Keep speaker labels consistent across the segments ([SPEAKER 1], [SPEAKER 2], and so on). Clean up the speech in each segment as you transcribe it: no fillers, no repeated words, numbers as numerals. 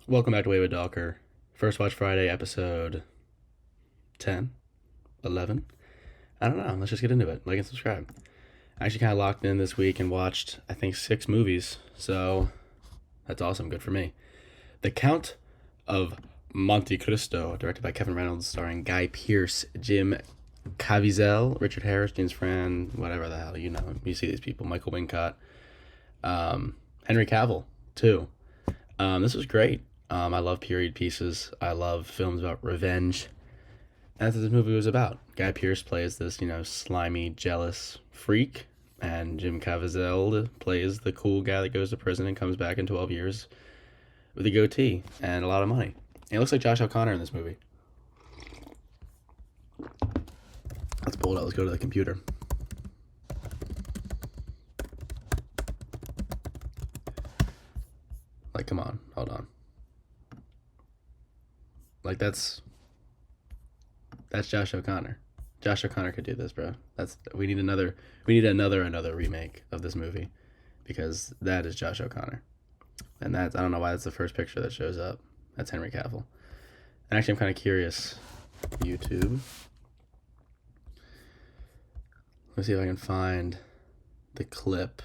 [SPEAKER 1] Welcome back to Way with Dalker. First Watch Friday, episode 10, 11. I don't know. Let's just get into it. Like and subscribe. I actually kind of locked in this week and watched, I think, 6 movies. So that's awesome. Good for me. The Count of Monte Cristo, directed by Kevin Reynolds, starring Guy Pearce, Jim Caviezel, Richard Harris, James Fran, whatever the hell, you know. You see these people. Michael Wincott. Henry Cavill, too. This was great. I love period pieces. I love films about revenge. And that's what this movie was about. Guy Pearce plays this, slimy, jealous freak, and Jim Caviezel plays the cool guy that goes to prison and comes back in 12 years with a goatee and a lot of money. And it looks like Josh O'Connor in this movie. Let's pull it out. Let's go to the computer. Like, come on. Hold on. Like, that's Josh O'Connor. Josh O'Connor could do this, bro. We need another remake of this movie because that is Josh O'Connor. And I don't know why that's the first picture that shows up. That's Henry Cavill. And actually I'm kind of curious. YouTube. Let's see if I can find the clip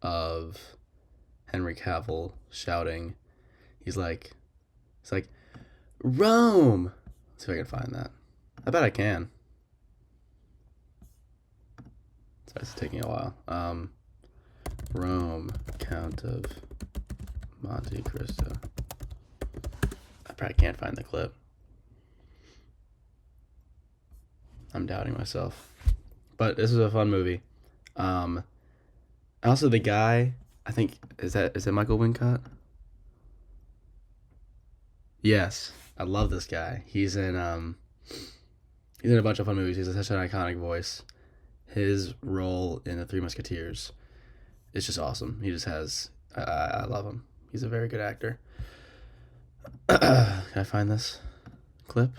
[SPEAKER 1] of Henry Cavill shouting. He's like Rome. Let's see if I can find that. I bet I can. Sorry, it's taking a while. Rome, Count of Monte Cristo. I probably can't find the clip. I'm doubting myself. But this is a fun movie. Also the guy, I think, is that Michael Wincott? Yes. I love this guy. He's in a bunch of fun movies. He's such an iconic voice. His role in The Three Musketeers is just awesome. He just has I love him. He's a very good actor. Can I find this clip?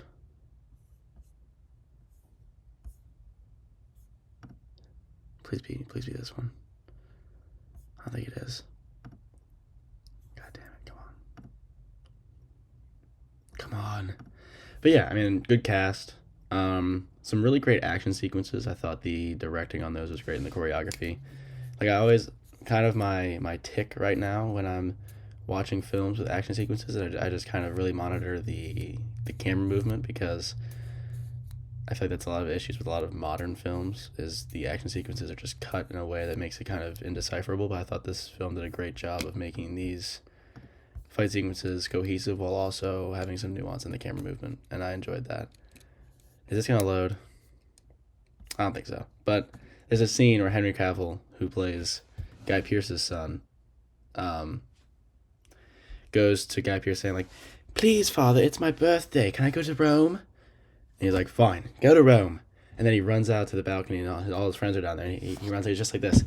[SPEAKER 1] Please be this one. I think it is. God damn it, come on. Come on. But yeah, I mean, good cast. Some really great action sequences. I thought the directing on those was great and the choreography. Like I always kind of my tick right now when I'm watching films with action sequences, I just kind of really monitor the camera movement because I feel like that's a lot of issues with a lot of modern films is the action sequences are just cut in a way that makes it kind of indecipherable. But I thought this film did a great job of making these fight sequences cohesive while also having some nuance in the camera movement, and I enjoyed that. Is this gonna load? I don't think so. But there's a scene where Henry Cavill, who plays Guy Pearce's son, goes to Guy Pearce saying like, "Please, father, it's my birthday. Can I go to Rome?" And he's like, "Fine, go to Rome." And then he runs out to the balcony, and all his friends are down there. And he runs out, he's just like this,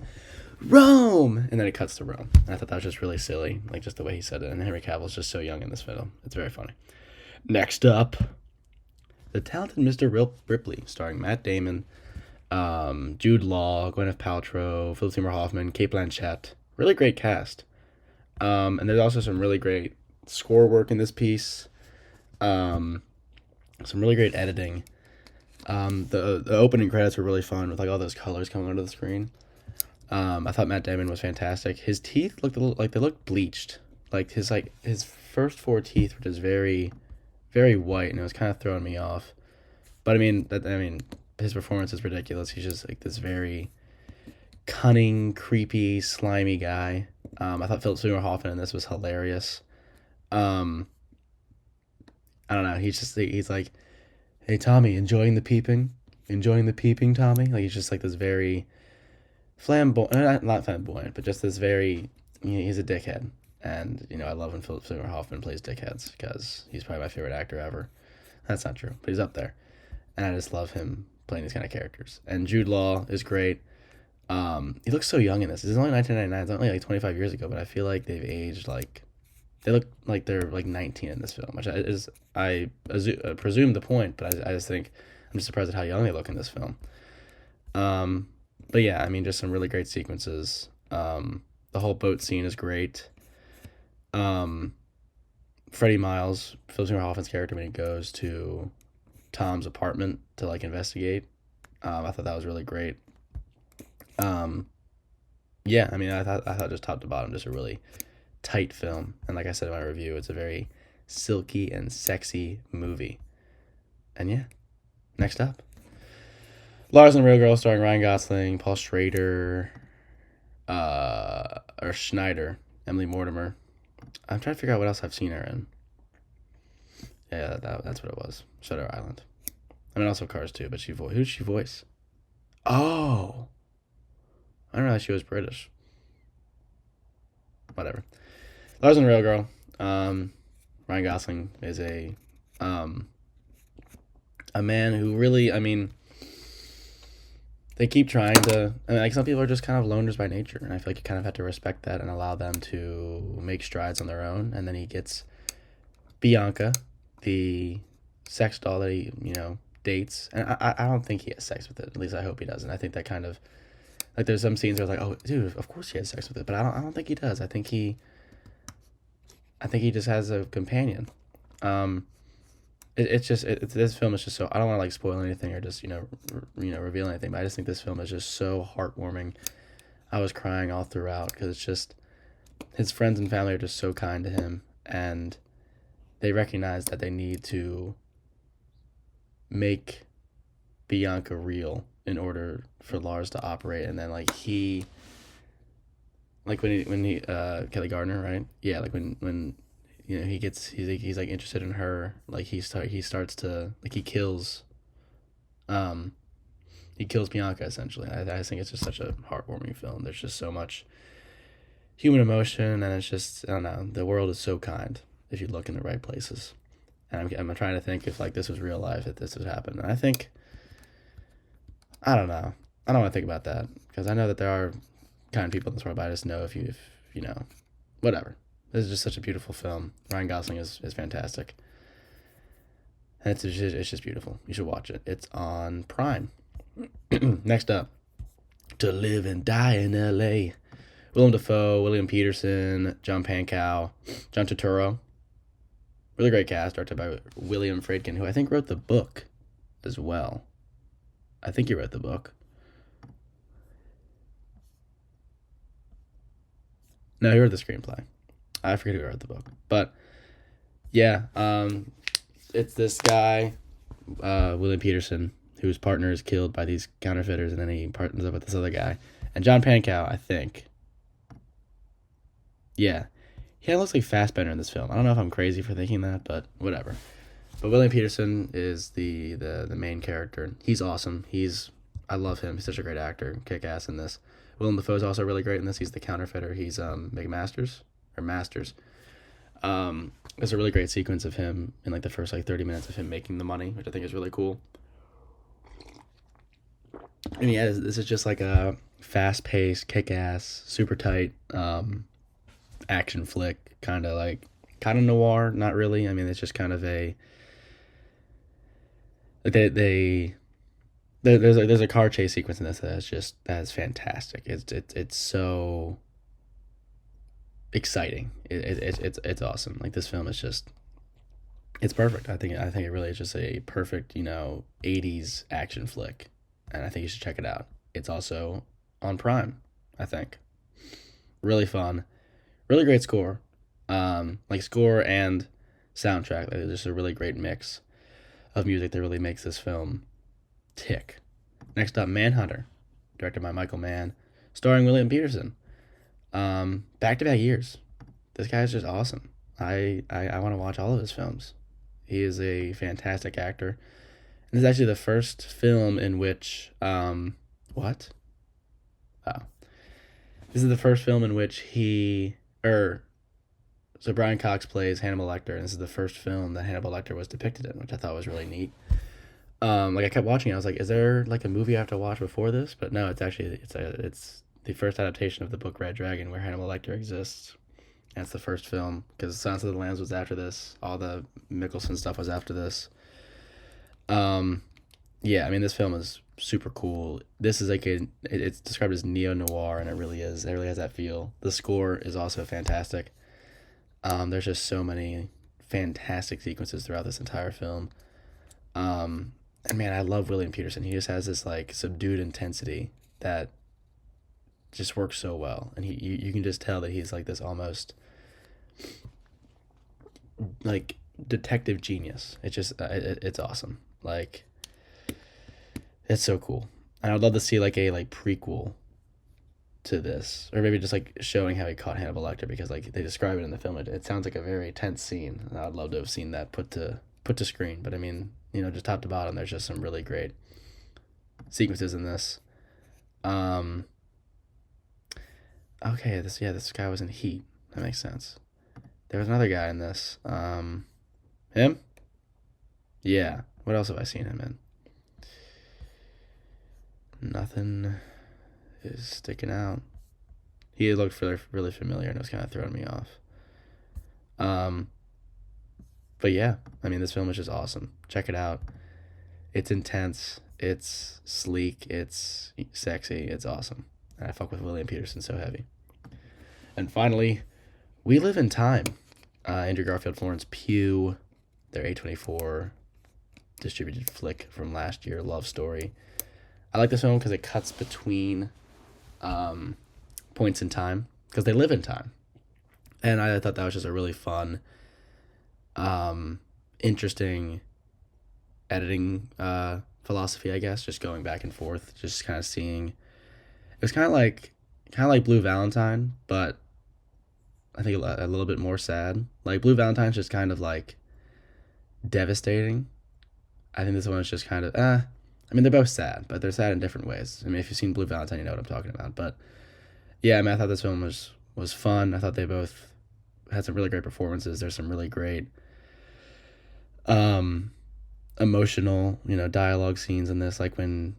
[SPEAKER 1] "Rome!" And then it cuts to Rome. And I thought that was just really silly, like just the way he said it. And Henry Cavill's just so young in this film. It's very funny. Next up, The Talented Mr. Ripley, starring Matt Damon, Jude Law, Gwyneth Paltrow, Philip Seymour Hoffman, Cate Blanchett. Really great cast. And there's also some really great score work in this piece. Some really great editing. The opening credits were really fun with like all those colors coming onto the screen. I thought Matt Damon was fantastic. His teeth looked like they looked bleached. Like his first 4 teeth were just very, very white, and it was kind of throwing me off. But I mean, his performance is ridiculous. He's just like this very cunning, creepy, slimy guy. I thought Philip Seymour Hoffman in this was hilarious. I don't know. He's like, "Hey Tommy, enjoying the peeping? Enjoying the peeping, Tommy?" Like he's just like this very flamboyant, not flamboyant, but just this very. He's a dickhead, and I love when Philip Seymour Hoffman plays dickheads because he's probably my favorite actor ever. That's not true, but he's up there, and I just love him playing these kind of characters. And Jude Law is great. He looks so young in this. This is only 1999. It's only like 25 years ago, but I feel like they've aged like they look like they're like 19 in this film, which is I presume the point, but I just think I'm just surprised at how young they look in this film. But yeah, I mean, just some really great sequences. The whole boat scene is great. Freddie Miles, Philip Seymour Hoffman's character, when he goes to Tom's apartment to like investigate. I thought that was really great. Um, yeah, I mean, I thought just top to bottom, just a really tight film. And like I said in my review, it's a very silky and sexy movie. And yeah, next up, Lars and the Real Girl, starring Ryan Gosling, Paul Schrader, or Schneider, Emily Mortimer. I'm trying to figure out what else I've seen her in. Yeah, that's what it was. Shutter Island. I mean, also Cars too, but who did she voice? Oh, I didn't realize she was British. Whatever. Lars and the Real Girl. Ryan Gosling is a man who really, I mean, they keep trying to, I mean, like some people are just kind of loners by nature, and I feel like you kind of have to respect that and allow them to make strides on their own. And then he gets Bianca, the sex doll that he, dates, and I don't think he has sex with it. At least I hope he doesn't. I think that kind of, like, there's some scenes where it's like, oh, dude, of course he has sex with it, but I don't think he does. I think he just has a companion. This film is just so, I don't want to like spoil anything or just reveal anything, but I just think this film is just so heartwarming. I was crying all throughout because it's just, his friends and family are just so kind to him, and they recognize that they need to make Bianca real in order for Lars to operate. And then like when he Kelly Gardner, right? Yeah, like when he's like interested in her, like he starts to, like, he kills Bianca essentially. I just think it's just such a heartwarming film. There's just so much human emotion, and it's just, I don't know, the world is so kind if you look in the right places. And I'm trying to think if like this was real life, if this would happen. And I think, I don't know. I don't want to think about that because I know that there are kind people in this world, but I just know if you know, whatever. This is just such a beautiful film. Ryan Gosling is fantastic. And it's just beautiful. You should watch it. It's on Prime. Next up, To Live and Die in L.A. Willem Dafoe, William Peterson, John Pankow, John Turturro. Really great cast, directed by William Friedkin, who I think wrote the book as well. I think he wrote the book. No, he wrote the screenplay. I forget who wrote the book. But, yeah, it's this guy, William Peterson, whose partner is killed by these counterfeiters, and then he partners up with this other guy. And John Pankow, I think. Yeah. He kind of looks like Fassbender in this film. I don't know if I'm crazy for thinking that, but whatever. But William Peterson is the main character. He's awesome. I love him. He's such a great actor. Kick-ass in this. Willem Dafoe is also really great in this. He's the counterfeiter. He's Masters. There's a really great sequence of him in like the first like 30 minutes of him making the money, which I think is really cool. And yeah, this is just like a fast-paced, kick-ass, super tight action flick, kind of noir, not really. I mean, it's just kind of a, like, there's a car chase sequence in this that's fantastic. It's so exciting. It's awesome. Like, this film is just, it's perfect. I think it really is just a perfect 80s action flick, and I think you should check it out. It's also on Prime, I think. Really fun. Really great score. Like, score and soundtrack. Like, just a really great mix of music that really makes this film tick. Next up, Manhunter, directed by Michael Mann, starring William Peterson. Back-to-back years. This guy is just awesome. I want to watch all of his films. He is a fantastic actor. And this is actually the first film in which, what? Oh. This is the first film in which so Brian Cox plays Hannibal Lecter, and this is the first film that Hannibal Lecter was depicted in, which I thought was really neat. Like, I kept watching it, I was like, is there like a movie I have to watch before this? But no, it's actually, it's the first adaptation of the book Red Dragon, where Hannibal Lecter exists. And it's the first film, because Silence of the Lambs was after this. All the Mickelson stuff was after this. Yeah, I mean, this film is super cool. This is like it's described as neo-noir, and it really is. It really has that feel. The score is also fantastic. There's just so many fantastic sequences throughout this entire film. And man, I love William Peterson. He just has this like subdued intensity that just works so well, and you can just tell that he's like this almost like detective genius. It's awesome. Like, it's so cool, and I'd love to see like a prequel to this, or maybe just like showing how he caught Hannibal Lecter, because like they describe it in the film. It sounds like a very tense scene, and I'd love to have seen that put to screen. But I mean, just top to bottom, there's just some really great sequences in this. Okay, this guy was in Heat. That makes sense. There was another guy in this. Him? Yeah. What else have I seen him in? Nothing is sticking out. He looked really familiar, and it was kind of throwing me off. But yeah, I mean, this film is just awesome. Check it out. It's intense. It's sleek. It's sexy. It's awesome. And I fuck with William Peterson so heavy. And finally, We Live in Time. Andrew Garfield, Florence Pugh, their A24 distributed flick from last year, love story. I like this film because it cuts between points in time, because they live in time. And I thought that was just a really fun, interesting editing philosophy, I guess, just going back and forth, just kind of seeing. It was kind of like Blue Valentine, but I think a little bit more sad. Like, Blue Valentine's just kind of like devastating. I think this one is just kind of I mean, they're both sad, but they're sad in different ways. I mean, if you've seen Blue Valentine, you know what I'm talking about. But yeah, I mean, I thought this film was fun. I thought they both had some really great performances. There's some really great emotional, dialogue scenes in this, like when,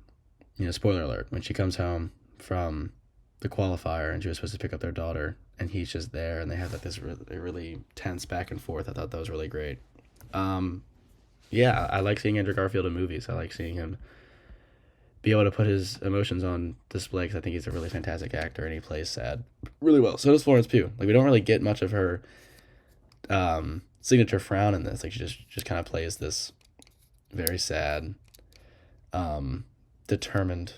[SPEAKER 1] spoiler alert, when she comes home from the qualifier and she was supposed to pick up their daughter, and he's just there, and they have like this really tense back and forth. I thought that was really great. Yeah, I like seeing Andrew Garfield in movies. I like seeing him be able to put his emotions on display, because I think he's a really fantastic actor, and he plays sad really well. So does Florence Pugh. Like, we don't really get much of her signature frown in this. Like, she just kind of plays this very sad, determined,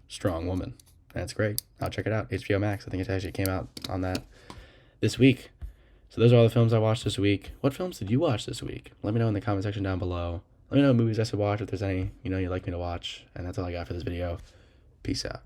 [SPEAKER 1] strong woman. And it's great. I'll check it out. HBO Max. I think it actually came out on that this week. So those are all the films I watched this week. What films did you watch this week? Let me know in the comment section down below. Let me know what movies I should watch, if there's any you'd like me to watch. And that's all I got for this video. Peace out.